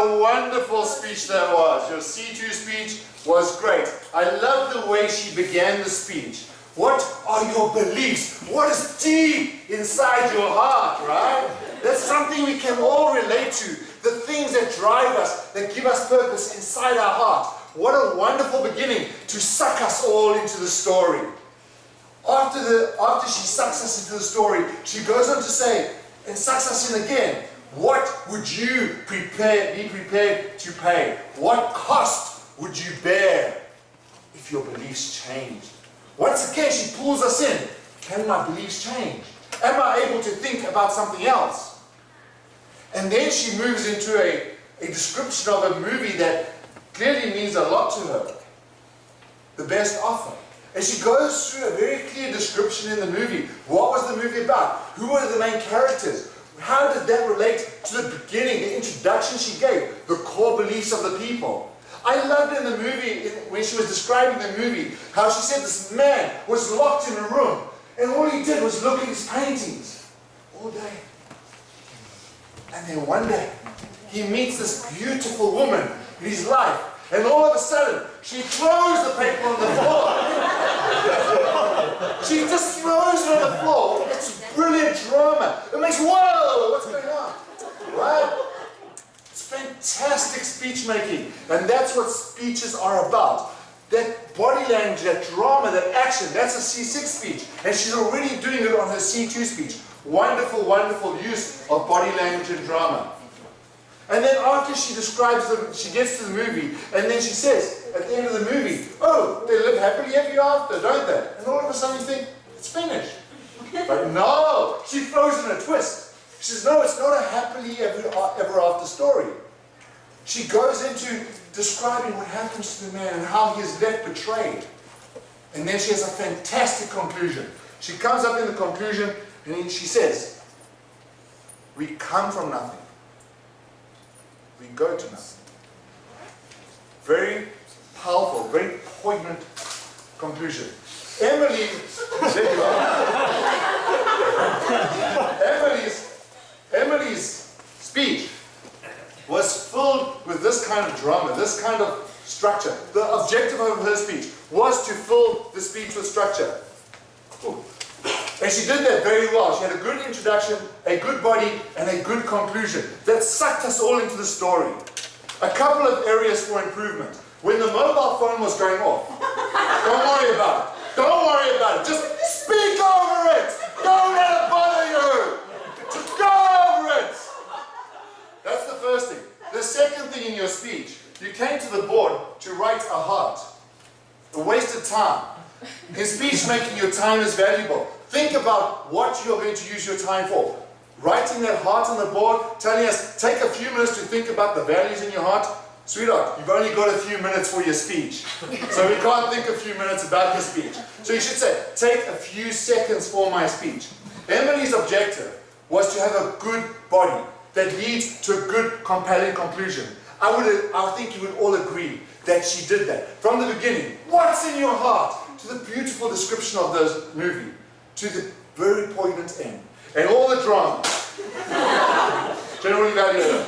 a wonderful speech that was. Your C2 speech was great. I love the way she began the speech. What are your beliefs? What is deep inside your heart, right? That's something we can all relate to. The things that drive us, that give us purpose inside our heart. What a wonderful beginning to suck us all into the story. After she sucks us into the story, she goes on to say, and sucks us in again, what would you be prepared to pay? What cost would you bear if your beliefs changed? Once again, she pulls us in. Can my beliefs change? Am I able to think about something else? And then she moves into a description of a movie that clearly means a lot to her. The Best Offer. And she goes through a very clear description in the movie. What was the movie about? Who were the main characters? How did that relate to the beginning, the introduction she gave, the core beliefs of the people? I loved in the movie, when she was describing the movie, how she said this man was locked in a room and all he did was look at his paintings all day. And then one day, he meets this beautiful woman in his life, and all of a sudden, she throws the paper on the floor. She just throws it on the floor. It's brilliant drama. It makes, whoa, what's going on? Right? It's fantastic speech making. And that's what speeches are about. That body language, that drama, that action, that's a C6 speech. And she's already doing it on her C2 speech. Wonderful, wonderful use of body language and drama. And then after she describes them, she gets to the movie, and then she says, at the end of the movie, oh, they live happily ever after, don't they? And all of a sudden you think, it's finished. But no, she throws in a twist. She says, no, it's not a happily ever after story. She goes into describing what happens to the man and how he is left betrayed. And then she has a fantastic conclusion. She comes up in the conclusion, and then she says, we come from nothing. We go to nothing. Very powerful, very poignant conclusion. Emily's speech was filled with this kind of drama, this kind of structure. The objective of her speech was to fill the speech with structure. Ooh. And she did that very well. She had a good introduction, a good body, and a good conclusion that sucked us all into the story. A couple of areas for improvement. When the mobile phone was going off, don't worry about it. Don't worry about it. Just speak over it. Don't let it bother you. Just go over it. That's the first thing. The second thing in your speech, you came to the board to write a heart. A wasted time. In speech making, your time is valuable. Think about what you're going to use your time for. Writing that heart on the board, telling us, take a few minutes to think about the values in your heart. Sweetheart, you've only got a few minutes for your speech. So we can't think a few minutes about your speech. So you should say, take a few seconds for my speech. Emily's objective was to have a good body that leads to a good, compelling conclusion. I think you would all agree that she did that. From the beginning, what's in your heart? To the beautiful description of the movie. To the very poignant end. And all the drama. Generally valued.